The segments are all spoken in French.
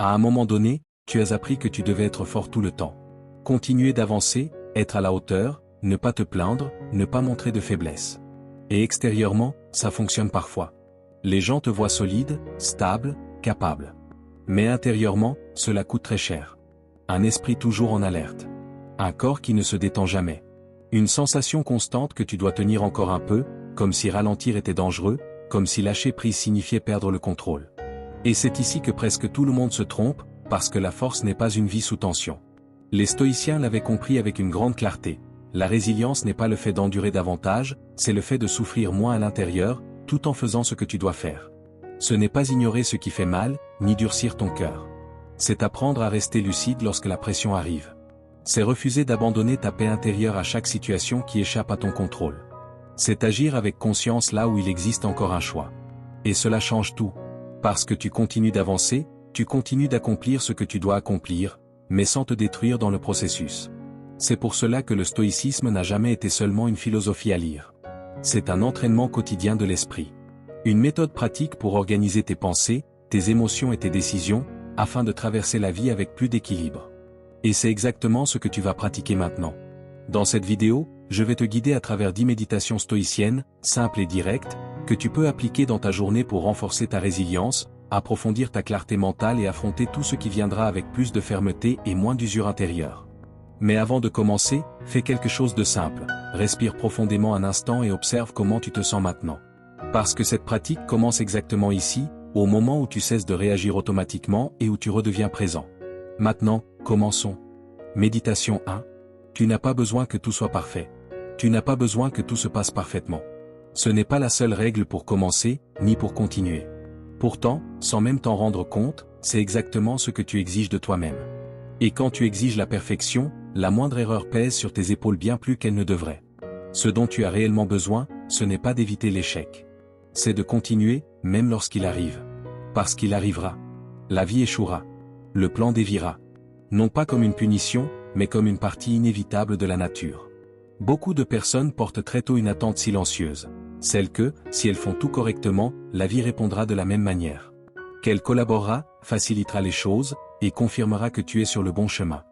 À un moment donné, tu as appris que tu devais être fort tout le temps. Continuer d'avancer, être à la hauteur, ne pas te plaindre, ne pas montrer de faiblesse. Et extérieurement, ça fonctionne parfois. Les gens te voient solide, stable, capable. Mais intérieurement, cela coûte très cher. Un esprit toujours en alerte. Un corps qui ne se détend jamais. Une sensation constante que tu dois tenir encore un peu, comme si ralentir était dangereux, comme si lâcher prise signifiait perdre le contrôle. Et c'est ici que presque tout le monde se trompe, parce que la force n'est pas une vie sous tension. Les stoïciens l'avaient compris avec une grande clarté. La résilience n'est pas le fait d'endurer davantage, c'est le fait de souffrir moins à l'intérieur, tout en faisant ce que tu dois faire. Ce n'est pas ignorer ce qui fait mal, ni durcir ton cœur. C'est apprendre à rester lucide lorsque la pression arrive. C'est refuser d'abandonner ta paix intérieure à chaque situation qui échappe à ton contrôle. C'est agir avec conscience là où il existe encore un choix. Et cela change tout. Parce que tu continues d'avancer, tu continues d'accomplir ce que tu dois accomplir, mais sans te détruire dans le processus. C'est pour cela que le stoïcisme n'a jamais été seulement une philosophie à lire. C'est un entraînement quotidien de l'esprit. Une méthode pratique pour organiser tes pensées, tes émotions et tes décisions, afin de traverser la vie avec plus d'équilibre. Et c'est exactement ce que tu vas pratiquer maintenant. Dans cette vidéo, je vais te guider à travers 10 méditations stoïciennes, simples et directes, que tu peux appliquer dans ta journée pour renforcer ta résilience, approfondir ta clarté mentale et affronter tout ce qui viendra avec plus de fermeté et moins d'usure intérieure. Mais avant de commencer, fais quelque chose de simple, respire profondément un instant et observe comment tu te sens maintenant. Parce que cette pratique commence exactement ici, au moment où tu cesses de réagir automatiquement et où tu redeviens présent. Maintenant, commençons. Méditation 1. Tu n'as pas besoin que tout soit parfait. Tu n'as pas besoin que tout se passe parfaitement. Ce n'est pas la seule règle pour commencer, ni pour continuer. Pourtant, sans même t'en rendre compte, c'est exactement ce que tu exiges de toi-même. Et quand tu exiges la perfection, la moindre erreur pèse sur tes épaules bien plus qu'elle ne devrait. Ce dont tu as réellement besoin, ce n'est pas d'éviter l'échec. C'est de continuer, même lorsqu'il arrive. Parce qu'il arrivera. La vie échouera. Le plan déviera. Non pas comme une punition, mais comme une partie inévitable de la nature. Beaucoup de personnes portent très tôt une attente silencieuse. Celle que, si elles font tout correctement, la vie répondra de la même manière. Qu'elle collaborera, facilitera les choses, et confirmera que tu es sur le bon chemin.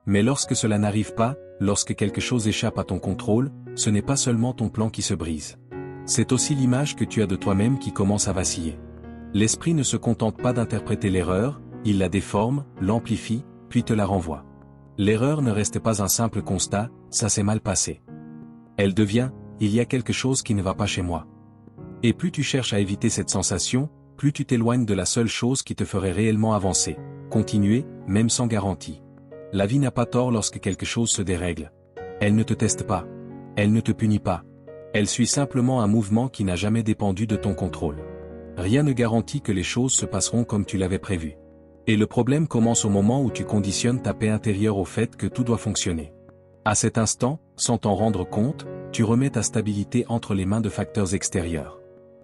Mais lorsque cela n'arrive pas, lorsque quelque chose échappe à ton contrôle, ce n'est pas seulement ton plan qui se brise. C'est aussi l'image que tu as de toi-même qui commence à vaciller. L'esprit ne se contente pas d'interpréter l'erreur, il la déforme, l'amplifie, puis te la renvoie. L'erreur ne reste pas un simple constat, ça s'est mal passé. Elle devient, il y a quelque chose qui ne va pas chez moi. Et plus tu cherches à éviter cette sensation, plus tu t'éloignes de la seule chose qui te ferait réellement avancer, continuer, même sans garantie. La vie n'a pas tort lorsque quelque chose se dérègle. Elle ne te teste pas. Elle ne te punit pas. Elle suit simplement un mouvement qui n'a jamais dépendu de ton contrôle. Rien ne garantit que les choses se passeront comme tu l'avais prévu. Et le problème commence au moment où tu conditionnes ta paix intérieure au fait que tout doit fonctionner. À cet instant, sans t'en rendre compte, tu remets ta stabilité entre les mains de facteurs extérieurs.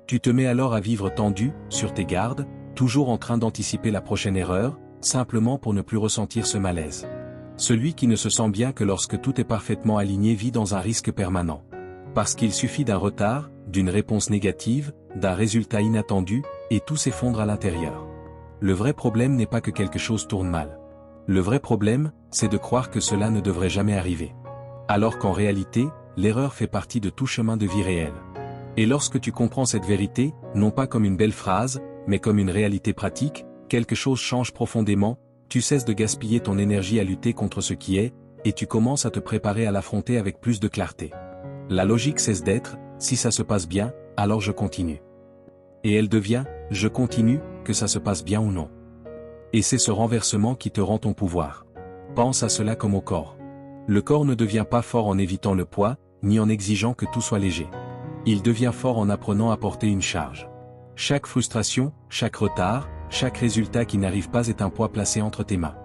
Tu te mets alors à vivre tendu, sur tes gardes, toujours en train d'anticiper la prochaine erreur, simplement pour ne plus ressentir ce malaise. Celui qui ne se sent bien que lorsque tout est parfaitement aligné vit dans un risque permanent. Parce qu'il suffit d'un retard, d'une réponse négative, d'un résultat inattendu, et tout s'effondre à l'intérieur. Le vrai problème n'est pas que quelque chose tourne mal. Le vrai problème, c'est de croire que cela ne devrait jamais arriver. Alors qu'en réalité, l'erreur fait partie de tout chemin de vie réel. Et lorsque tu comprends cette vérité, non pas comme une belle phrase, mais comme une réalité pratique, quelque chose change profondément, tu cesses de gaspiller ton énergie à lutter contre ce qui est, et tu commences à te préparer à l'affronter avec plus de clarté. La logique cesse d'être, si ça se passe bien, alors je continue. Et elle devient, je continue, que ça se passe bien ou non. Et c'est ce renversement qui te rend ton pouvoir. Pense à cela comme au corps. Le corps ne devient pas fort en évitant le poids, ni en exigeant que tout soit léger. Il devient fort en apprenant à porter une charge. Chaque frustration, chaque retard, chaque résultat qui n'arrive pas est un poids placé entre tes mains.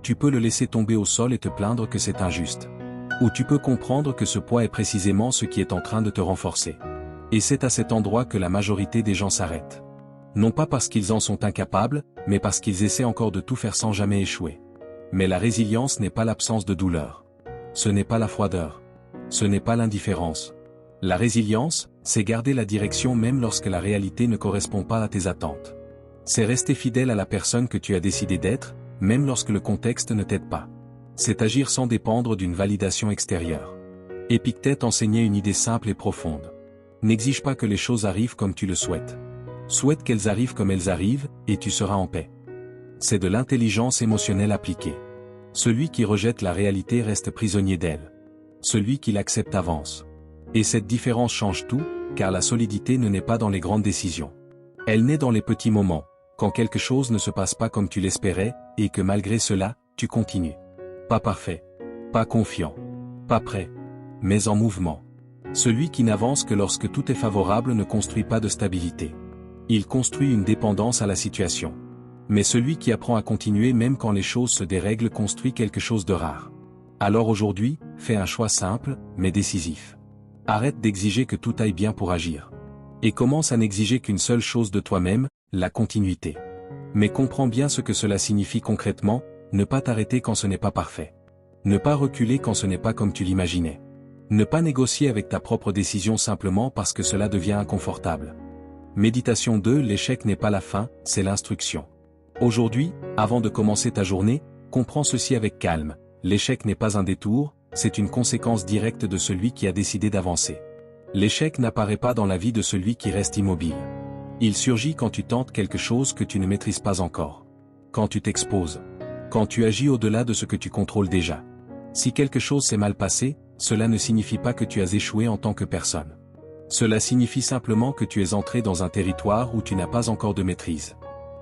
Tu peux le laisser tomber au sol et te plaindre que c'est injuste. Ou tu peux comprendre que ce poids est précisément ce qui est en train de te renforcer. Et c'est à cet endroit que la majorité des gens s'arrêtent. Non pas parce qu'ils en sont incapables, mais parce qu'ils essaient encore de tout faire sans jamais échouer. Mais la résilience n'est pas l'absence de douleur. Ce n'est pas la froideur. Ce n'est pas l'indifférence. La résilience, c'est garder la direction même lorsque la réalité ne correspond pas à tes attentes. C'est rester fidèle à la personne que tu as décidé d'être, même lorsque le contexte ne t'aide pas. C'est agir sans dépendre d'une validation extérieure. Épictète enseignait une idée simple et profonde. N'exige pas que les choses arrivent comme tu le souhaites. Souhaite qu'elles arrivent comme elles arrivent, et tu seras en paix. C'est de l'intelligence émotionnelle appliquée. Celui qui rejette la réalité reste prisonnier d'elle. Celui qui l'accepte avance. Et cette différence change tout, car la solidité ne naît pas dans les grandes décisions. Elle naît dans les petits moments, quand quelque chose ne se passe pas comme tu l'espérais, et que malgré cela, tu continues. Pas parfait. Pas confiant. Pas prêt. Mais en mouvement. Celui qui n'avance que lorsque tout est favorable ne construit pas de stabilité. Il construit une dépendance à la situation. Mais celui qui apprend à continuer même quand les choses se dérèglent construit quelque chose de rare. Alors aujourd'hui, fais un choix simple, mais décisif. Arrête d'exiger que tout aille bien pour agir. Et commence à n'exiger qu'une seule chose de toi-même, la continuité. Mais comprends bien ce que cela signifie concrètement, ne pas t'arrêter quand ce n'est pas parfait. Ne pas reculer quand ce n'est pas comme tu l'imaginais. Ne pas négocier avec ta propre décision simplement parce que cela devient inconfortable. Méditation 2. L'échec n'est pas la fin, c'est l'instruction. Aujourd'hui, avant de commencer ta journée, comprends ceci avec calme. L'échec n'est pas un détour, c'est une conséquence directe de celui qui a décidé d'avancer. L'échec n'apparaît pas dans la vie de celui qui reste immobile. Il surgit quand tu tentes quelque chose que tu ne maîtrises pas encore. Quand tu t'exposes. Quand tu agis au-delà de ce que tu contrôles déjà. Si quelque chose s'est mal passé, cela ne signifie pas que tu as échoué en tant que personne. Cela signifie simplement que tu es entré dans un territoire où tu n'as pas encore de maîtrise.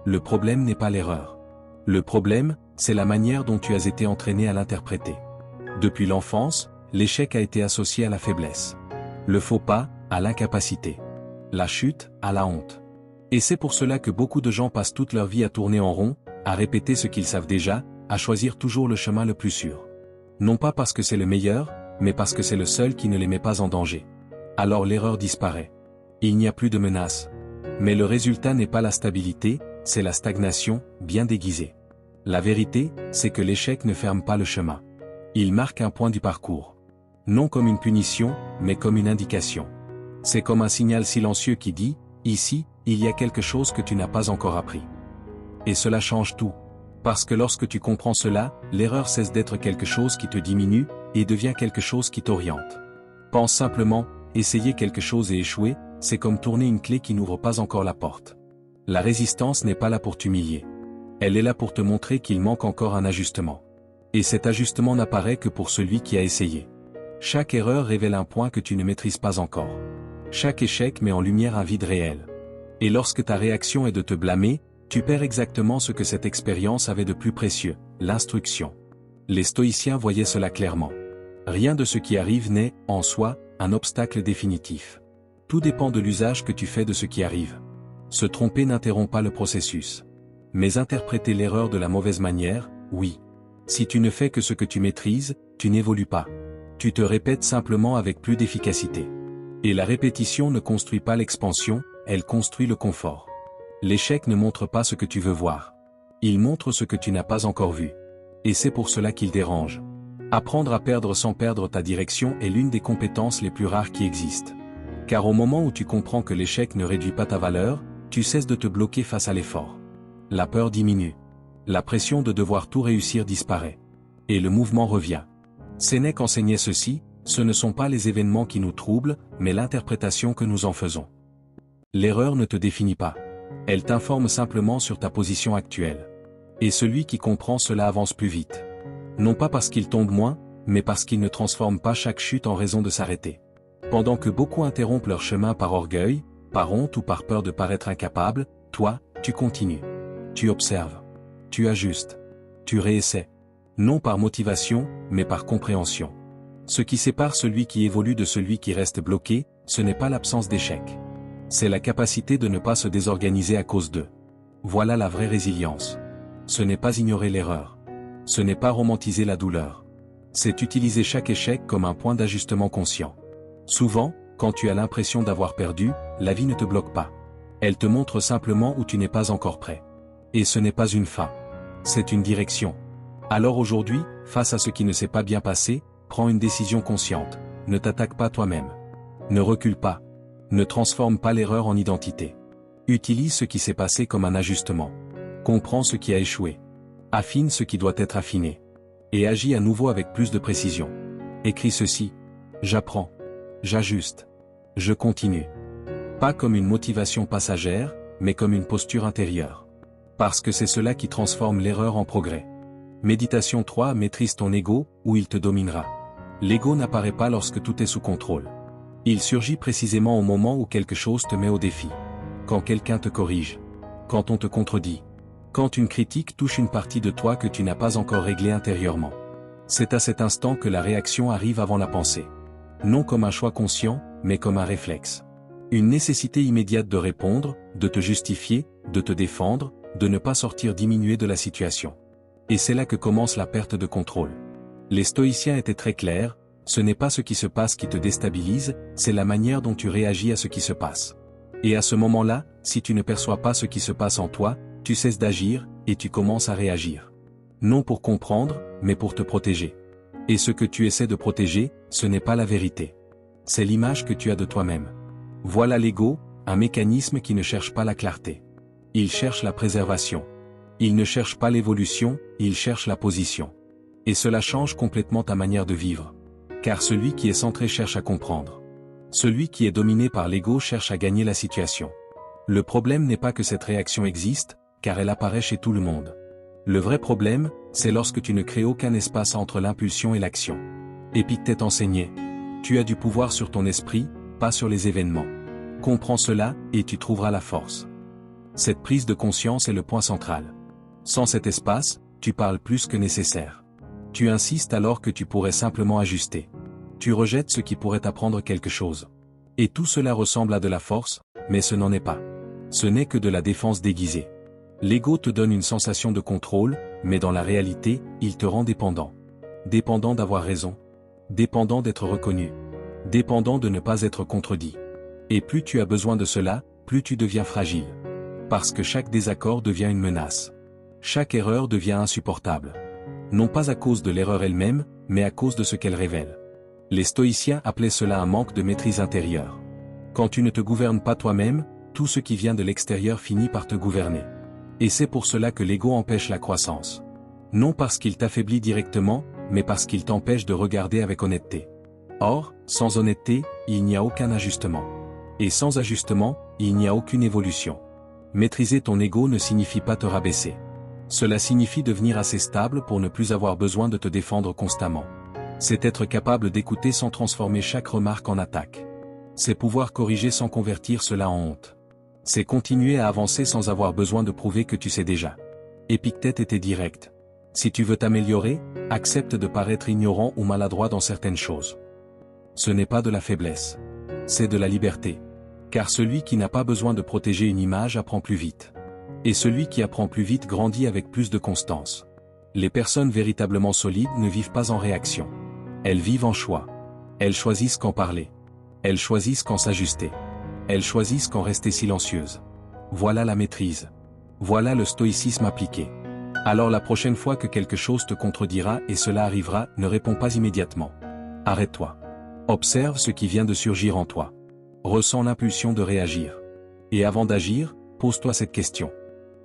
Le problème n'est pas l'erreur. Le problème, c'est la manière dont tu as été entraîné à l'interpréter. Depuis l'enfance, l'échec a été associé à la faiblesse. Le faux pas, à l'incapacité. La chute, à la honte. Et c'est pour cela que beaucoup de gens passent toute leur vie à tourner en rond, à répéter ce qu'ils savent déjà, à choisir toujours le chemin le plus sûr. Non pas parce que c'est le meilleur, mais parce que c'est le seul qui ne les met pas en danger. Alors l'erreur disparaît. Il n'y a plus de menace. Mais le résultat n'est pas la stabilité, c'est la stagnation, bien déguisée. La vérité, c'est que l'échec ne ferme pas le chemin. Il marque un point du parcours. Non comme une punition, mais comme une indication. C'est comme un signal silencieux qui dit, ici, il y a quelque chose que tu n'as pas encore appris. Et cela change tout. Parce que lorsque tu comprends cela, l'erreur cesse d'être quelque chose qui te diminue, et devient quelque chose qui t'oriente. Pense simplement, essayer quelque chose et échouer, c'est comme tourner une clé qui n'ouvre pas encore la porte. La résistance n'est pas là pour t'humilier. Elle est là pour te montrer qu'il manque encore un ajustement. Et cet ajustement n'apparaît que pour celui qui a essayé. Chaque erreur révèle un point que tu ne maîtrises pas encore. Chaque échec met en lumière un vide réel. Et lorsque ta réaction est de te blâmer, tu perds exactement ce que cette expérience avait de plus précieux, l'instruction. Les stoïciens voyaient cela clairement. Rien de ce qui arrive n'est, en soi, un obstacle définitif. Tout dépend de l'usage que tu fais de ce qui arrive. Se tromper n'interrompt pas le processus. Mais interpréter l'erreur de la mauvaise manière, oui. Si tu ne fais que ce que tu maîtrises, tu n'évolues pas. Tu te répètes simplement avec plus d'efficacité. Et la répétition ne construit pas l'expansion, elle construit le confort. L'échec ne montre pas ce que tu veux voir. Il montre ce que tu n'as pas encore vu. Et c'est pour cela qu'il dérange. Apprendre à perdre sans perdre ta direction est l'une des compétences les plus rares qui existent. Car au moment où tu comprends que l'échec ne réduit pas ta valeur, tu cesses de te bloquer face à l'effort. La peur diminue. La pression de devoir tout réussir disparaît. Et le mouvement revient. Sénèque enseignait ceci, ce ne sont pas les événements qui nous troublent, mais l'interprétation que nous en faisons. L'erreur ne te définit pas. Elle t'informe simplement sur ta position actuelle. Et celui qui comprend cela avance plus vite. Non pas parce qu'il tombe moins, mais parce qu'il ne transforme pas chaque chute en raison de s'arrêter. Pendant que beaucoup interrompent leur chemin par orgueil, par honte ou par peur de paraître incapable, toi, tu continues. Tu observes. Tu ajustes. Tu réessais. Non par motivation, mais par compréhension. Ce qui sépare celui qui évolue de celui qui reste bloqué, ce n'est pas l'absence d'échec. C'est la capacité de ne pas se désorganiser à cause d'eux. Voilà la vraie résilience. Ce n'est pas ignorer l'erreur. Ce n'est pas romantiser la douleur. C'est utiliser chaque échec comme un point d'ajustement conscient. Souvent, quand tu as l'impression d'avoir perdu, la vie ne te bloque pas. Elle te montre simplement où tu n'es pas encore prêt. Et ce n'est pas une fin. C'est une direction. Alors aujourd'hui, face à ce qui ne s'est pas bien passé, prends une décision consciente. Ne t'attaque pas toi-même. Ne recule pas. Ne transforme pas l'erreur en identité. Utilise ce qui s'est passé comme un ajustement. Comprends ce qui a échoué. Affine ce qui doit être affiné. Et agis à nouveau avec plus de précision. Écris ceci. J'apprends. J'ajuste. Je continue. Pas comme une motivation passagère, mais comme une posture intérieure. Parce que c'est cela qui transforme l'erreur en progrès. Méditation 3. Maîtrise ton ego, ou il te dominera. L'ego n'apparaît pas lorsque tout est sous contrôle. Il surgit précisément au moment où quelque chose te met au défi. Quand quelqu'un te corrige. Quand on te contredit. Quand une critique touche une partie de toi que tu n'as pas encore réglée intérieurement. C'est à cet instant que la réaction arrive avant la pensée. Non comme un choix conscient, mais comme un réflexe. Une nécessité immédiate de répondre, de te justifier, de te défendre, de ne pas sortir diminué de la situation. Et c'est là que commence la perte de contrôle. Les stoïciens étaient très clairs, ce n'est pas ce qui se passe qui te déstabilise, c'est la manière dont tu réagis à ce qui se passe. Et à ce moment-là, si tu ne perçois pas ce qui se passe en toi, tu cesses d'agir, et tu commences à réagir. Non pour comprendre, mais pour te protéger. Et ce que tu essaies de protéger, ce n'est pas la vérité. C'est l'image que tu as de toi-même. Voilà l'ego, un mécanisme qui ne cherche pas la clarté. Il cherche la préservation. Il ne cherche pas l'évolution, il cherche la position. Et cela change complètement ta manière de vivre. Car celui qui est centré cherche à comprendre. Celui qui est dominé par l'ego cherche à gagner la situation. Le problème n'est pas que cette réaction existe, car elle apparaît chez tout le monde. Le vrai problème, c'est lorsque tu ne crées aucun espace entre l'impulsion et l'action. Épictète enseignait. Tu as du pouvoir sur ton esprit, pas sur les événements. Comprends cela, et tu trouveras la force. Cette prise de conscience est le point central. Sans cet espace, tu parles plus que nécessaire. Tu insistes alors que tu pourrais simplement ajuster. Tu rejettes ce qui pourrait t'apprendre quelque chose. Et tout cela ressemble à de la force, mais ce n'en est pas. Ce n'est que de la défense déguisée. L'ego te donne une sensation de contrôle, mais dans la réalité, il te rend dépendant. Dépendant d'avoir raison. Dépendant d'être reconnu. Dépendant de ne pas être contredit. Et plus tu as besoin de cela, plus tu deviens fragile. Parce que chaque désaccord devient une menace. Chaque erreur devient insupportable. Non pas à cause de l'erreur elle-même, mais à cause de ce qu'elle révèle. Les stoïciens appelaient cela un manque de maîtrise intérieure. Quand tu ne te gouvernes pas toi-même, tout ce qui vient de l'extérieur finit par te gouverner. Et c'est pour cela que l'ego empêche la croissance. Non parce qu'il t'affaiblit directement, mais parce qu'il t'empêche de regarder avec honnêteté. Or, sans honnêteté, il n'y a aucun ajustement. Et sans ajustement, il n'y a aucune évolution. Maîtriser ton ego ne signifie pas te rabaisser. Cela signifie devenir assez stable pour ne plus avoir besoin de te défendre constamment. C'est être capable d'écouter sans transformer chaque remarque en attaque. C'est pouvoir corriger sans convertir cela en honte. C'est continuer à avancer sans avoir besoin de prouver que tu sais déjà. Épictète était direct. Si tu veux t'améliorer, accepte de paraître ignorant ou maladroit dans certaines choses. Ce n'est pas de la faiblesse. C'est de la liberté. Car celui qui n'a pas besoin de protéger une image apprend plus vite. Et celui qui apprend plus vite grandit avec plus de constance. Les personnes véritablement solides ne vivent pas en réaction. Elles vivent en choix. Elles choisissent quand parler. Elles choisissent quand s'ajuster. Elles choisissent quand rester silencieuses. Voilà la maîtrise. Voilà le stoïcisme appliqué. Alors la prochaine fois que quelque chose te contredira et cela arrivera, ne réponds pas immédiatement. Arrête-toi. Observe ce qui vient de surgir en toi. Ressens l'impulsion de réagir. Et avant d'agir, pose-toi cette question.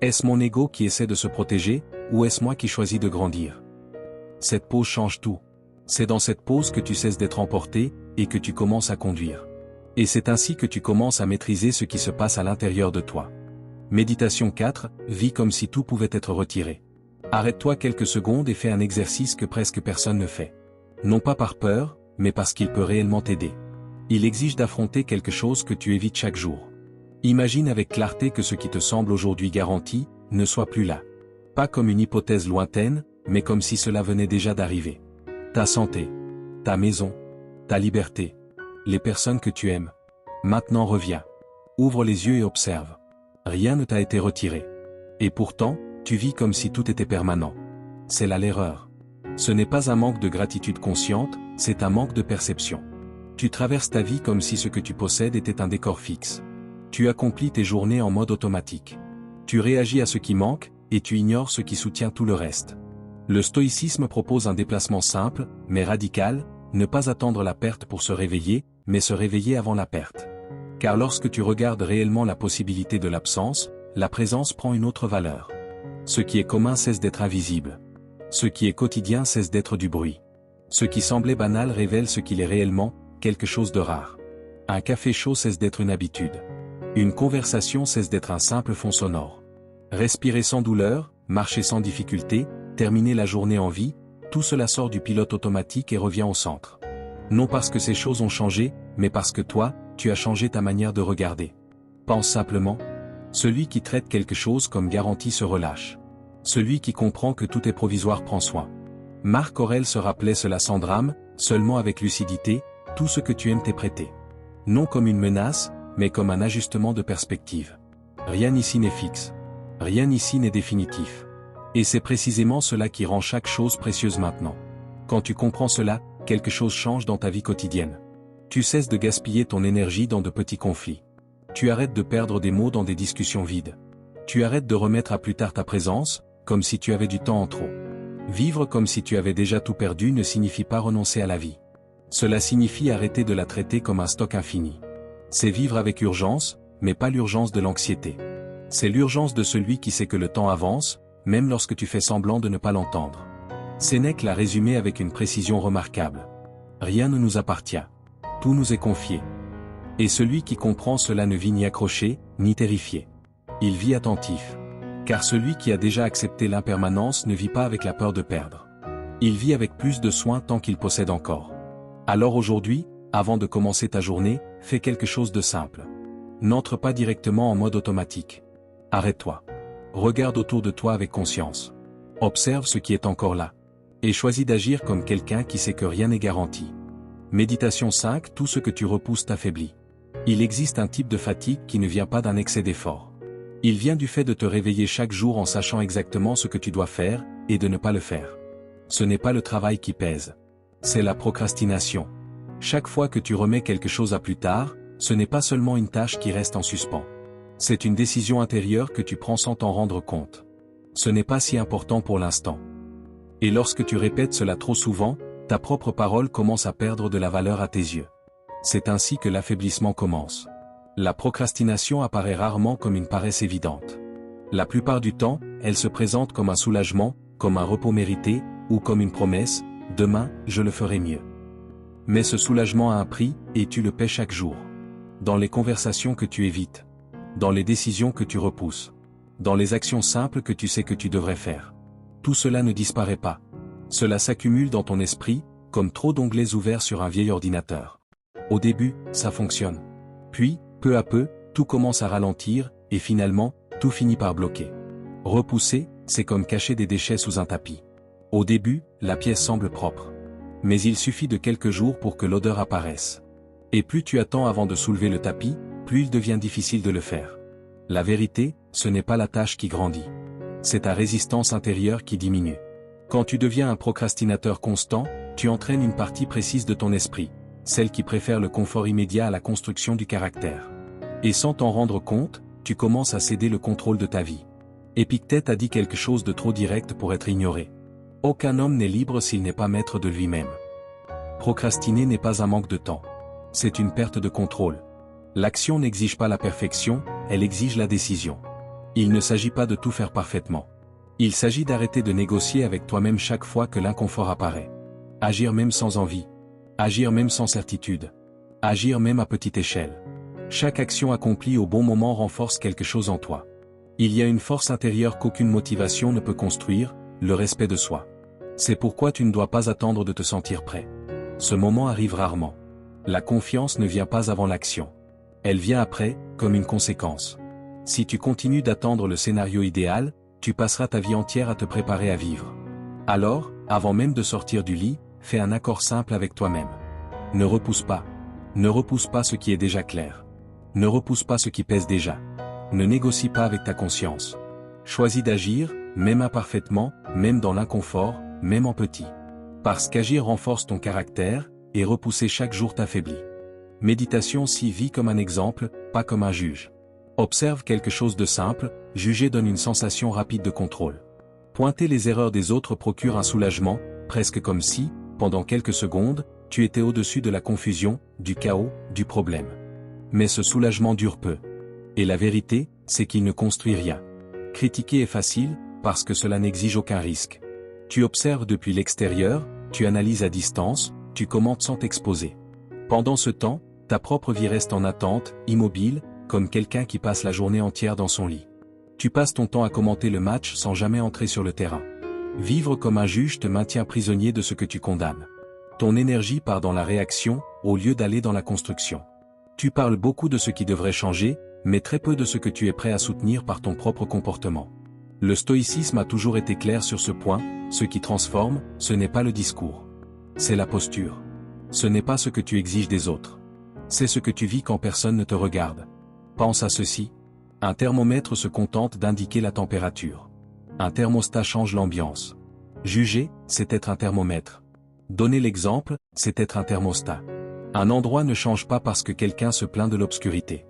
Est-ce mon ego qui essaie de se protéger, ou est-ce moi qui choisis de grandir? Cette pause change tout. C'est dans cette pause que tu cesses d'être emporté, et que tu commences à conduire. Et c'est ainsi que tu commences à maîtriser ce qui se passe à l'intérieur de toi. Méditation 4, vis comme si tout pouvait être retiré. Arrête-toi quelques secondes et fais un exercice que presque personne ne fait. Non pas par peur, mais parce qu'il peut réellement t'aider. Il exige d'affronter quelque chose que tu évites chaque jour. Imagine avec clarté que ce qui te semble aujourd'hui garanti, ne soit plus là. Pas comme une hypothèse lointaine, mais comme si cela venait déjà d'arriver. Ta santé, ta maison, ta liberté, les personnes que tu aimes. Maintenant reviens. Ouvre les yeux et observe. Rien ne t'a été retiré. Et pourtant, tu vis comme si tout était permanent. C'est là l'erreur. Ce n'est pas un manque de gratitude consciente, c'est un manque de perception. Tu traverses ta vie comme si ce que tu possèdes était un décor fixe. Tu accomplis tes journées en mode automatique. Tu réagis à ce qui manque, et tu ignores ce qui soutient tout le reste. Le stoïcisme propose un déplacement simple, mais radical, ne pas attendre la perte pour se réveiller, mais se réveiller avant la perte. Car lorsque tu regardes réellement la possibilité de l'absence, la présence prend une autre valeur. Ce qui est commun cesse d'être invisible. Ce qui est quotidien cesse d'être du bruit. Ce qui semblait banal révèle ce qu'il est réellement, quelque chose de rare. Un café chaud cesse d'être une habitude. Une conversation cesse d'être un simple fond sonore. Respirer sans douleur, marcher sans difficulté, terminer la journée en vie, tout cela sort du pilote automatique et revient au centre. Non parce que ces choses ont changé, mais parce que toi, tu as changé ta manière de regarder. Pense simplement. Celui qui traite quelque chose comme garantie se relâche. Celui qui comprend que tout est provisoire prend soin. Marc Aurèle se rappelait cela sans drame, seulement avec lucidité, tout ce que tu aimes t'est prêté. Non comme une menace, mais comme un ajustement de perspective. Rien ici n'est fixe. Rien ici n'est définitif. Et c'est précisément cela qui rend chaque chose précieuse maintenant. Quand tu comprends cela, quelque chose change dans ta vie quotidienne. Tu cesses de gaspiller ton énergie dans de petits conflits. Tu arrêtes de perdre des mots dans des discussions vides. Tu arrêtes de remettre à plus tard ta présence, comme si tu avais du temps en trop. Vivre comme si tu avais déjà tout perdu ne signifie pas renoncer à la vie. Cela signifie arrêter de la traiter comme un stock infini. C'est vivre avec urgence, mais pas l'urgence de l'anxiété. C'est l'urgence de celui qui sait que le temps avance, même lorsque tu fais semblant de ne pas l'entendre. Sénèque l'a résumé avec une précision remarquable. Rien ne nous appartient. Tout nous est confié. Et celui qui comprend cela ne vit ni accroché, ni terrifié. Il vit attentif. Car celui qui a déjà accepté l'impermanence ne vit pas avec la peur de perdre. Il vit avec plus de soin tant qu'il possède encore. Alors aujourd'hui, avant de commencer ta journée, fais quelque chose de simple. N'entre pas directement en mode automatique. Arrête-toi. Regarde autour de toi avec conscience. Observe ce qui est encore là. Et choisis d'agir comme quelqu'un qui sait que rien n'est garanti. Méditation 5. Tout ce que tu repousses t'affaiblit. Il existe un type de fatigue qui ne vient pas d'un excès d'effort. Il vient du fait de te réveiller chaque jour en sachant exactement ce que tu dois faire, et de ne pas le faire. Ce n'est pas le travail qui pèse. C'est la procrastination. Chaque fois que tu remets quelque chose à plus tard, ce n'est pas seulement une tâche qui reste en suspens. C'est une décision intérieure que tu prends sans t'en rendre compte. Ce n'est pas si important pour l'instant. Et lorsque tu répètes cela trop souvent, ta propre parole commence à perdre de la valeur à tes yeux. C'est ainsi que l'affaiblissement commence. La procrastination apparaît rarement comme une paresse évidente. La plupart du temps, elle se présente comme un soulagement, comme un repos mérité, ou comme une promesse, « Demain, je le ferai mieux ». Mais ce soulagement a un prix, et tu le paies chaque jour. Dans les conversations que tu évites. Dans les décisions que tu repousses. Dans les actions simples que tu sais que tu devrais faire. Tout cela ne disparaît pas. Cela s'accumule dans ton esprit, comme trop d'onglets ouverts sur un vieil ordinateur. Au début, ça fonctionne. Puis, peu à peu, tout commence à ralentir, et finalement, tout finit par bloquer. Repousser, c'est comme cacher des déchets sous un tapis. Au début, la pièce semble propre. Mais il suffit de quelques jours pour que l'odeur apparaisse. Et plus tu attends avant de soulever le tapis, plus il devient difficile de le faire. La vérité, ce n'est pas la tâche qui grandit. C'est ta résistance intérieure qui diminue. Quand tu deviens un procrastinateur constant, tu entraînes une partie précise de ton esprit, celle qui préfère le confort immédiat à la construction du caractère. Et sans t'en rendre compte, tu commences à céder le contrôle de ta vie. Épictète a dit quelque chose de trop direct pour être ignoré. Aucun homme n'est libre s'il n'est pas maître de lui-même. Procrastiner n'est pas un manque de temps. C'est une perte de contrôle. L'action n'exige pas la perfection, elle exige la décision. Il ne s'agit pas de tout faire parfaitement. Il s'agit d'arrêter de négocier avec toi-même chaque fois que l'inconfort apparaît. Agir même sans envie. Agir même sans certitude. Agir même à petite échelle. Chaque action accomplie au bon moment renforce quelque chose en toi. Il y a une force intérieure qu'aucune motivation ne peut construire, le respect de soi. C'est pourquoi tu ne dois pas attendre de te sentir prêt. Ce moment arrive rarement. La confiance ne vient pas avant l'action. Elle vient après, comme une conséquence. Si tu continues d'attendre le scénario idéal, tu passeras ta vie entière à te préparer à vivre. Alors, avant même de sortir du lit, fais un accord simple avec toi-même. Ne repousse pas. Ne repousse pas ce qui est déjà clair. Ne repousse pas ce qui pèse déjà. Ne négocie pas avec ta conscience. Choisis d'agir, même imparfaitement, même dans l'inconfort, même en petit. Parce qu'agir renforce ton caractère, et repousser chaque jour t'affaiblit. Méditation 6. Vis comme un exemple, pas comme un juge. Observe quelque chose de simple, juger donne une sensation rapide de contrôle. Pointer les erreurs des autres procure un soulagement, presque comme si, pendant quelques secondes, tu étais au-dessus de la confusion, du chaos, du problème. Mais ce soulagement dure peu. Et la vérité, c'est qu'il ne construit rien. Critiquer est facile, parce que cela n'exige aucun risque. Tu observes depuis l'extérieur, tu analyses à distance, tu commentes sans t'exposer. Pendant ce temps, ta propre vie reste en attente, immobile, comme quelqu'un qui passe la journée entière dans son lit. Tu passes ton temps à commenter le match sans jamais entrer sur le terrain. Vivre comme un juge te maintient prisonnier de ce que tu condamnes. Ton énergie part dans la réaction, au lieu d'aller dans la construction. Tu parles beaucoup de ce qui devrait changer, mais très peu de ce que tu es prêt à soutenir par ton propre comportement. Le stoïcisme a toujours été clair sur ce point, ce qui transforme, ce n'est pas le discours. C'est la posture. Ce n'est pas ce que tu exiges des autres. C'est ce que tu vis quand personne ne te regarde. Pense à ceci. Un thermomètre se contente d'indiquer la température. Un thermostat change l'ambiance. Juger, c'est être un thermomètre. Donner l'exemple, c'est être un thermostat. Un endroit ne change pas parce que quelqu'un se plaint de l'obscurité.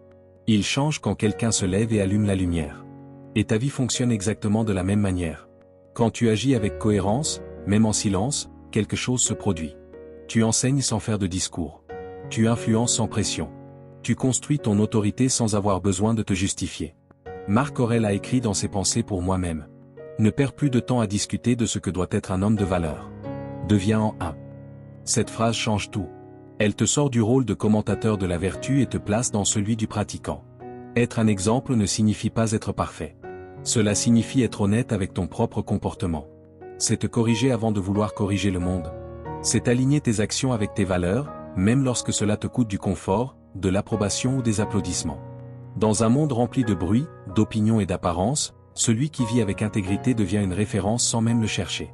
Il change quand quelqu'un se lève et allume la lumière. Et ta vie fonctionne exactement de la même manière. Quand tu agis avec cohérence, même en silence, quelque chose se produit. Tu enseignes sans faire de discours. Tu influences sans pression. Tu construis ton autorité sans avoir besoin de te justifier. Marc Aurèle a écrit dans ses pensées pour moi-même. Ne perds plus de temps à discuter de ce que doit être un homme de valeur. Deviens en un. Cette phrase change tout. Elle te sort du rôle de commentateur de la vertu et te place dans celui du pratiquant. Être un exemple ne signifie pas être parfait. Cela signifie être honnête avec ton propre comportement. C'est te corriger avant de vouloir corriger le monde. C'est aligner tes actions avec tes valeurs, même lorsque cela te coûte du confort, de l'approbation ou des applaudissements. Dans un monde rempli de bruit, d'opinions et d'apparences, celui qui vit avec intégrité devient une référence sans même le chercher.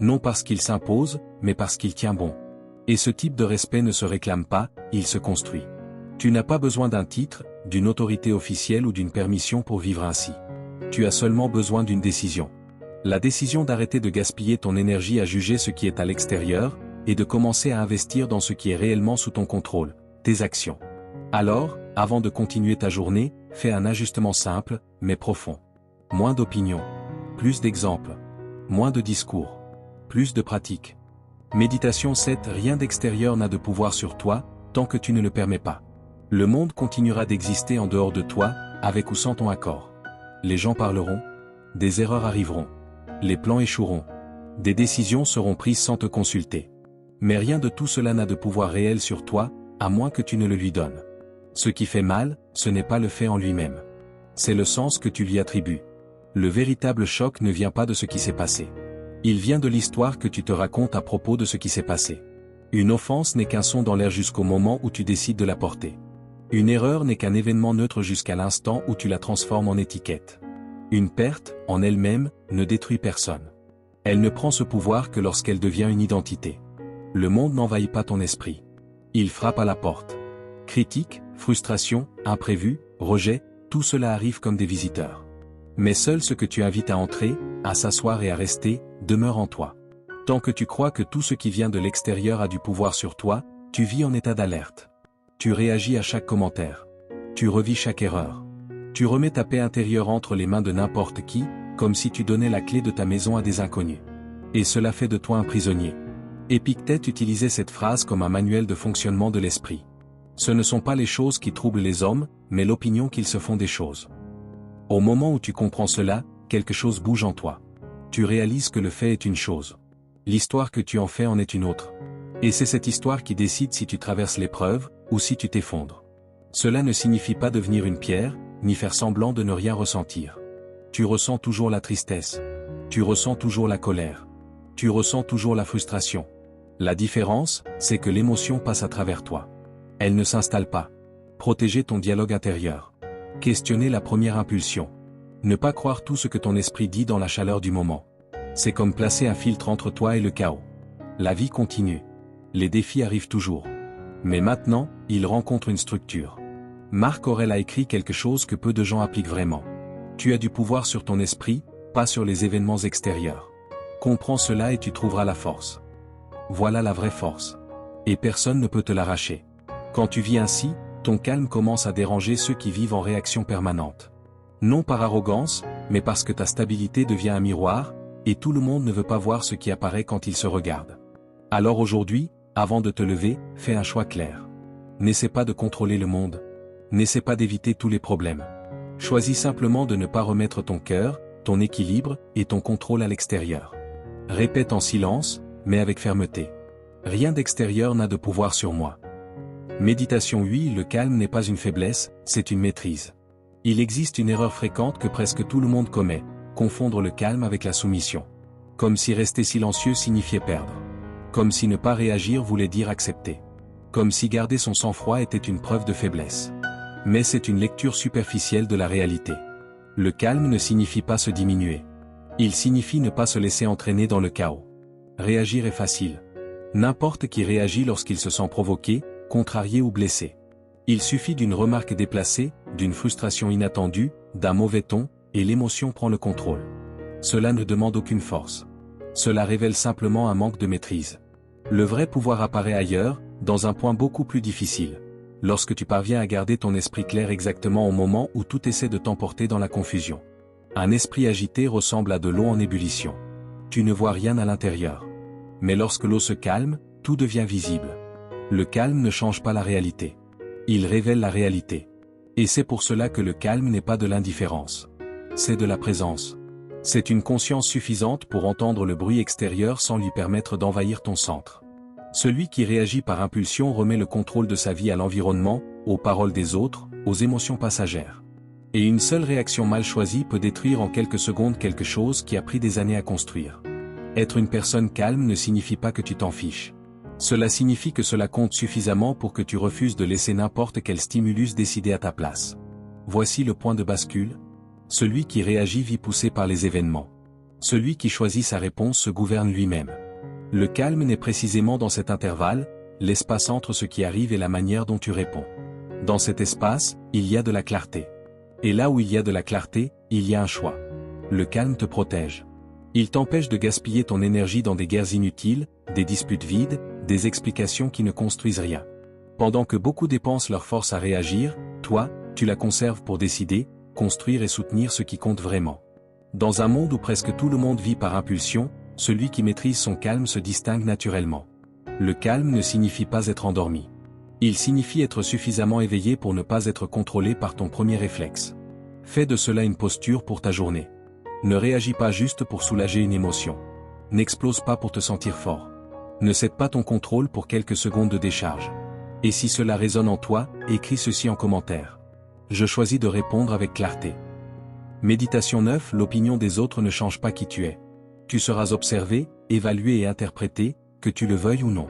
Non parce qu'il s'impose, mais parce qu'il tient bon. Et ce type de respect ne se réclame pas, il se construit. Tu n'as pas besoin d'un titre, d'une autorité officielle ou d'une permission pour vivre ainsi. Tu as seulement besoin d'une décision. La décision d'arrêter de gaspiller ton énergie à juger ce qui est à l'extérieur, et de commencer à investir dans ce qui est réellement sous ton contrôle, tes actions. Alors, avant de continuer ta journée, fais un ajustement simple, mais profond. Moins d'opinions. Plus d'exemples. Moins de discours. Plus de pratique. Méditation 7. Rien d'extérieur n'a de pouvoir sur toi, tant que tu ne le permets pas. Le monde continuera d'exister en dehors de toi, avec ou sans ton accord. Les gens parleront. Des erreurs arriveront. Les plans échoueront. Des décisions seront prises sans te consulter. Mais rien de tout cela n'a de pouvoir réel sur toi, à moins que tu ne le lui donnes. Ce qui fait mal, ce n'est pas le fait en lui-même. C'est le sens que tu lui attribues. Le véritable choc ne vient pas de ce qui s'est passé. Il vient de l'histoire que tu te racontes à propos de ce qui s'est passé. Une offense n'est qu'un son dans l'air jusqu'au moment où tu décides de la porter. Une erreur n'est qu'un événement neutre jusqu'à l'instant où tu la transformes en étiquette. Une perte, en elle-même, ne détruit personne. Elle ne prend ce pouvoir que lorsqu'elle devient une identité. Le monde n'envahit pas ton esprit. Il frappe à la porte. Critique, frustration, imprévu, rejet, tout cela arrive comme des visiteurs. Mais seul ce que tu invites à entrer, à s'asseoir et à rester, demeure en toi. Tant que tu crois que tout ce qui vient de l'extérieur a du pouvoir sur toi, tu vis en état d'alerte. Tu réagis à chaque commentaire. Tu revis chaque erreur. Tu remets ta paix intérieure entre les mains de n'importe qui, comme si tu donnais la clé de ta maison à des inconnus. Et cela fait de toi un prisonnier. Épictète utilisait cette phrase comme un manuel de fonctionnement de l'esprit. Ce ne sont pas les choses qui troublent les hommes, mais l'opinion qu'ils se font des choses. Au moment où tu comprends cela, quelque chose bouge en toi. Tu réalises que le fait est une chose. L'histoire que tu en fais en est une autre. Et c'est cette histoire qui décide si tu traverses l'épreuve, ou si tu t'effondres. Cela ne signifie pas devenir une pierre, ni faire semblant de ne rien ressentir. Tu ressens toujours la tristesse. Tu ressens toujours la colère. Tu ressens toujours la frustration. La différence, c'est que l'émotion passe à travers toi. Elle ne s'installe pas. Protéger ton dialogue intérieur. Questionner la première impulsion. Ne pas croire tout ce que ton esprit dit dans la chaleur du moment. C'est comme placer un filtre entre toi et le chaos. La vie continue. Les défis arrivent toujours. Mais maintenant, ils rencontrent une structure. Marc Aurèle a écrit quelque chose que peu de gens appliquent vraiment. Tu as du pouvoir sur ton esprit, pas sur les événements extérieurs. Comprends cela et tu trouveras la force. Voilà la vraie force. Et personne ne peut te l'arracher. Quand tu vis ainsi, ton calme commence à déranger ceux qui vivent en réaction permanente. Non par arrogance, mais parce que ta stabilité devient un miroir, et tout le monde ne veut pas voir ce qui apparaît quand il se regarde. Alors aujourd'hui, avant de te lever, fais un choix clair. N'essaie pas de contrôler le monde. N'essaie pas d'éviter tous les problèmes. Choisis simplement de ne pas remettre ton cœur, ton équilibre et ton contrôle à l'extérieur. Répète en silence, mais avec fermeté. Rien d'extérieur n'a de pouvoir sur moi. Méditation 8. Le calme n'est pas une faiblesse, c'est une maîtrise. Il existe une erreur fréquente que presque tout le monde commet, confondre le calme avec la soumission. Comme si rester silencieux signifiait perdre. Comme si ne pas réagir voulait dire accepter. Comme si garder son sang-froid était une preuve de faiblesse. Mais c'est une lecture superficielle de la réalité. Le calme ne signifie pas se diminuer. Il signifie ne pas se laisser entraîner dans le chaos. Réagir est facile. N'importe qui réagit lorsqu'il se sent provoqué, contrarié ou blessé. Il suffit d'une remarque déplacée, d'une frustration inattendue, d'un mauvais ton, et l'émotion prend le contrôle. Cela ne demande aucune force. Cela révèle simplement un manque de maîtrise. Le vrai pouvoir apparaît ailleurs, dans un point beaucoup plus difficile. Lorsque tu parviens à garder ton esprit clair exactement au moment où tout essaie de t'emporter dans la confusion. Un esprit agité ressemble à de l'eau en ébullition. Tu ne vois rien à l'intérieur. Mais lorsque l'eau se calme, tout devient visible. Le calme ne change pas la réalité. Il révèle la réalité. Et c'est pour cela que le calme n'est pas de l'indifférence. C'est de la présence. C'est une conscience suffisante pour entendre le bruit extérieur sans lui permettre d'envahir ton centre. Celui qui réagit par impulsion remet le contrôle de sa vie à l'environnement, aux paroles des autres, aux émotions passagères. Et une seule réaction mal choisie peut détruire en quelques secondes quelque chose qui a pris des années à construire. Être une personne calme ne signifie pas que tu t'en fiches. Cela signifie que cela compte suffisamment pour que tu refuses de laisser n'importe quel stimulus décider à ta place. Voici le point de bascule. Celui qui réagit vit poussé par les événements. Celui qui choisit sa réponse se gouverne lui-même. Le calme n'est précisément dans cet intervalle, l'espace entre ce qui arrive et la manière dont tu réponds. Dans cet espace, il y a de la clarté. Et là où il y a de la clarté, il y a un choix. Le calme te protège. Il t'empêche de gaspiller ton énergie dans des guerres inutiles, des disputes vides, des explications qui ne construisent rien. Pendant que beaucoup dépensent leur force à réagir, toi, tu la conserves pour décider, construire et soutenir ce qui compte vraiment. Dans un monde où presque tout le monde vit par impulsion, celui qui maîtrise son calme se distingue naturellement. Le calme ne signifie pas être endormi. Il signifie être suffisamment éveillé pour ne pas être contrôlé par ton premier réflexe. Fais de cela une posture pour ta journée. Ne réagis pas juste pour soulager une émotion. N'explose pas pour te sentir fort. Ne cède pas ton contrôle pour quelques secondes de décharge. Et si cela résonne en toi, écris ceci en commentaire. Je choisis de répondre avec clarté. Méditation 9. L'opinion des autres ne change pas qui tu es. Tu seras observé, évalué et interprété, que tu le veuilles ou non.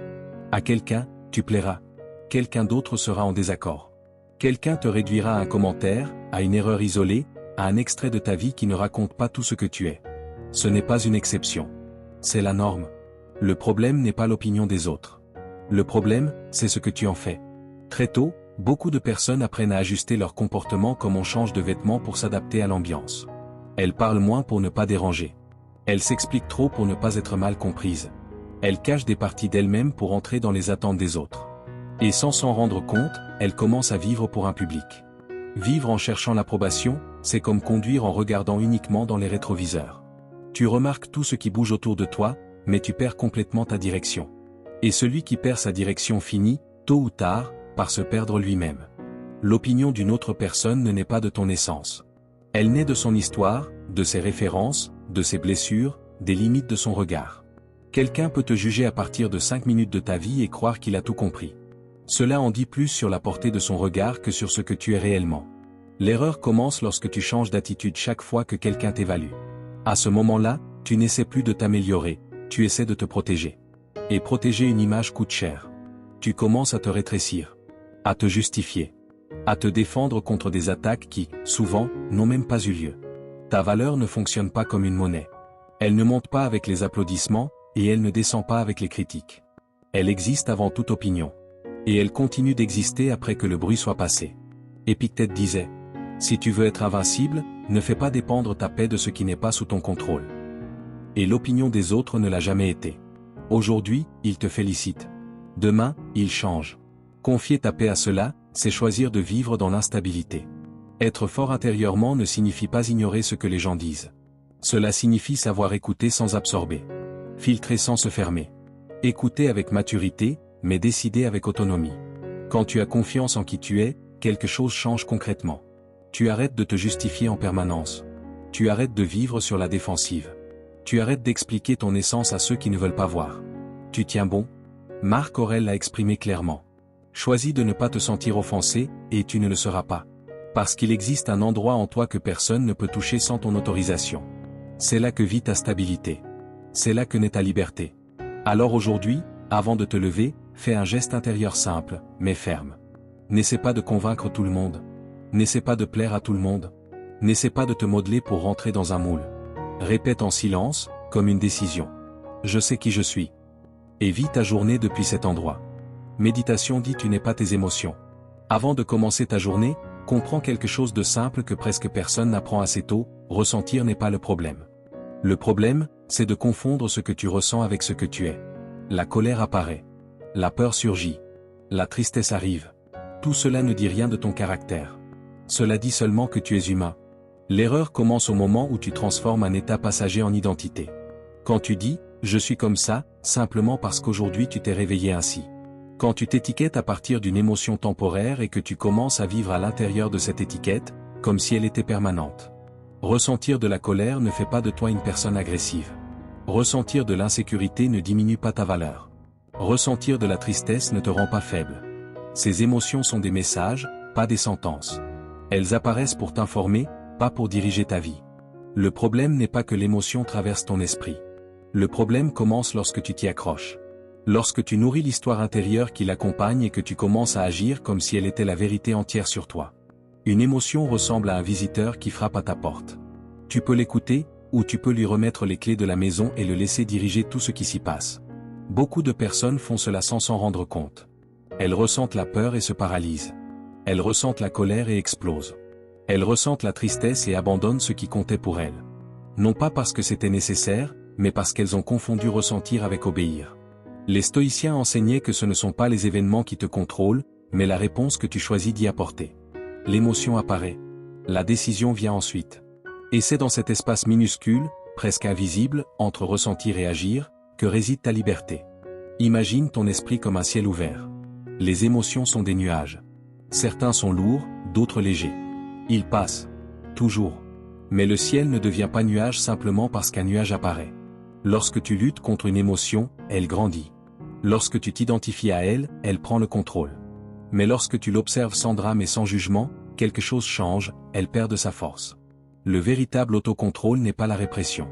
À quelqu'un, tu plairas. Quelqu'un d'autre sera en désaccord. Quelqu'un te réduira à un commentaire, à une erreur isolée, à un extrait de ta vie qui ne raconte pas tout ce que tu es. Ce n'est pas une exception. C'est la norme. Le problème n'est pas l'opinion des autres. Le problème, c'est ce que tu en fais. Très tôt, beaucoup de personnes apprennent à ajuster leur comportement comme on change de vêtements pour s'adapter à l'ambiance. Elles parlent moins pour ne pas déranger. Elles s'expliquent trop pour ne pas être mal comprises. Elles cachent des parties d'elles-mêmes pour entrer dans les attentes des autres. Et sans s'en rendre compte, elles commencent à vivre pour un public. Vivre en cherchant l'approbation, c'est comme conduire en regardant uniquement dans les rétroviseurs. Tu remarques tout ce qui bouge autour de toi, mais tu perds complètement ta direction. Et celui qui perd sa direction finit, tôt ou tard, par se perdre lui-même. L'opinion d'une autre personne ne naît pas de ton essence. Elle naît de son histoire, de ses références, de ses blessures, des limites de son regard. Quelqu'un peut te juger à partir de 5 minutes de ta vie et croire qu'il a tout compris. Cela en dit plus sur la portée de son regard que sur ce que tu es réellement. L'erreur commence lorsque tu changes d'attitude chaque fois que quelqu'un t'évalue. À ce moment-là, tu n'essaies plus de t'améliorer, tu essaies de te protéger. Et protéger une image coûte cher. Tu commences à te rétrécir, à te justifier, à te défendre contre des attaques qui, souvent, n'ont même pas eu lieu. Ta valeur ne fonctionne pas comme une monnaie. Elle ne monte pas avec les applaudissements, et elle ne descend pas avec les critiques. Elle existe avant toute opinion. Et elle continue d'exister après que le bruit soit passé. Épictète disait, « Si tu veux être invincible, ne fais pas dépendre ta paix de ce qui n'est pas sous ton contrôle. » Et l'opinion des autres ne l'a jamais été. Aujourd'hui, ils te félicitent. Demain, ils changent. Confier ta paix à cela, c'est choisir de vivre dans l'instabilité. Être fort intérieurement ne signifie pas ignorer ce que les gens disent. Cela signifie savoir écouter sans absorber. Filtrer sans se fermer. Écouter avec maturité, mais décider avec autonomie. Quand tu as confiance en qui tu es, quelque chose change concrètement. Tu arrêtes de te justifier en permanence. Tu arrêtes de vivre sur la défensive. Tu arrêtes d'expliquer ton essence à ceux qui ne veulent pas voir. Tu tiens bon? Marc Aurèle l'a exprimé clairement. Choisis de ne pas te sentir offensé, et tu ne le seras pas. Parce qu'il existe un endroit en toi que personne ne peut toucher sans ton autorisation. C'est là que vit ta stabilité. C'est là que naît ta liberté. Alors aujourd'hui, avant de te lever, fais un geste intérieur simple, mais ferme. N'essaie pas de convaincre tout le monde. N'essaie pas de plaire à tout le monde. N'essaie pas de te modeler pour rentrer dans un moule. Répète en silence, comme une décision. Je sais qui je suis. Et vis ta journée depuis cet endroit. Méditation dit tu n'es pas tes émotions. Avant de commencer ta journée, comprends quelque chose de simple que presque personne n'apprend assez tôt, ressentir n'est pas le problème. Le problème, c'est de confondre ce que tu ressens avec ce que tu es. La colère apparaît. La peur surgit. La tristesse arrive. Tout cela ne dit rien de ton caractère. Cela dit seulement que tu es humain. L'erreur commence au moment où tu transformes un état passager en identité. Quand tu dis « je suis comme ça », simplement parce qu'aujourd'hui tu t'es réveillé ainsi. Quand tu t'étiquettes à partir d'une émotion temporaire et que tu commences à vivre à l'intérieur de cette étiquette, comme si elle était permanente. Ressentir de la colère ne fait pas de toi une personne agressive. Ressentir de l'insécurité ne diminue pas ta valeur. Ressentir de la tristesse ne te rend pas faible. Ces émotions sont des messages, pas des sentences. Elles apparaissent pour t'informer, pas pour diriger ta vie. Le problème n'est pas que l'émotion traverse ton esprit. Le problème commence lorsque tu t'y accroches. Lorsque tu nourris l'histoire intérieure qui l'accompagne et que tu commences à agir comme si elle était la vérité entière sur toi. Une émotion ressemble à un visiteur qui frappe à ta porte. Tu peux l'écouter, ou tu peux lui remettre les clés de la maison et le laisser diriger tout ce qui s'y passe. Beaucoup de personnes font cela sans s'en rendre compte. Elles ressentent la peur et se paralysent. Elles ressentent la colère et explosent. Elles ressentent la tristesse et abandonnent ce qui comptait pour elles. Non pas parce que c'était nécessaire, mais parce qu'elles ont confondu ressentir avec obéir. Les stoïciens enseignaient que ce ne sont pas les événements qui te contrôlent, mais la réponse que tu choisis d'y apporter. L'émotion apparaît. La décision vient ensuite. Et c'est dans cet espace minuscule, presque invisible, entre ressentir et agir, que réside ta liberté. Imagine ton esprit comme un ciel ouvert. Les émotions sont des nuages. Certains sont lourds, d'autres légers. Ils passent. Toujours. Mais le ciel ne devient pas nuage simplement parce qu'un nuage apparaît. Lorsque tu luttes contre une émotion, elle grandit. Lorsque tu t'identifies à elle, elle prend le contrôle. Mais lorsque tu l'observes sans drame et sans jugement, quelque chose change, elle perd de sa force. Le véritable autocontrôle n'est pas la répression.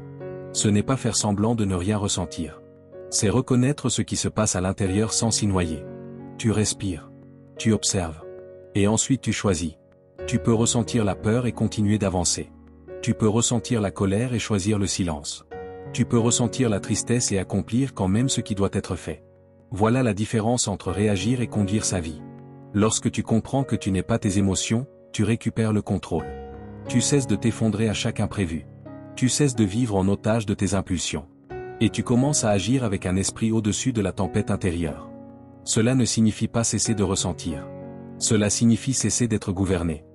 Ce n'est pas faire semblant de ne rien ressentir. C'est reconnaître ce qui se passe à l'intérieur sans s'y noyer. Tu respires. Tu observes. Et ensuite tu choisis. Tu peux ressentir la peur et continuer d'avancer. Tu peux ressentir la colère et choisir le silence. Tu peux ressentir la tristesse et accomplir quand même ce qui doit être fait. Voilà la différence entre réagir et conduire sa vie. Lorsque tu comprends que tu n'es pas tes émotions, tu récupères le contrôle. Tu cesses de t'effondrer à chaque imprévu. Tu cesses de vivre en otage de tes impulsions. Et tu commences à agir avec un esprit au-dessus de la tempête intérieure. Cela ne signifie pas cesser de ressentir. Cela signifie cesser d'être gouverné.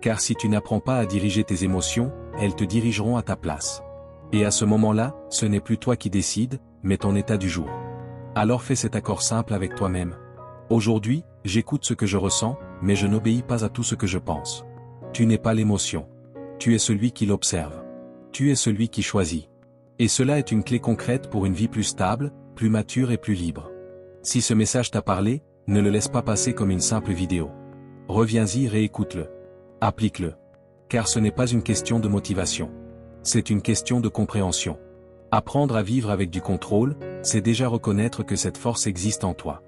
Car si tu n'apprends pas à diriger tes émotions, elles te dirigeront à ta place. Et à ce moment-là, ce n'est plus toi qui décides, mais ton état du jour. Alors fais cet accord simple avec toi-même. Aujourd'hui, j'écoute ce que je ressens, mais je n'obéis pas à tout ce que je pense. Tu n'es pas l'émotion. Tu es celui qui l'observe. Tu es celui qui choisit. Et cela est une clé concrète pour une vie plus stable, plus mature et plus libre. Si ce message t'a parlé, ne le laisse pas passer comme une simple vidéo. Reviens-y et réécoute-le. Applique-le. Car ce n'est pas une question de motivation. C'est une question de compréhension. Apprendre à vivre avec du contrôle, c'est déjà reconnaître que cette force existe en toi.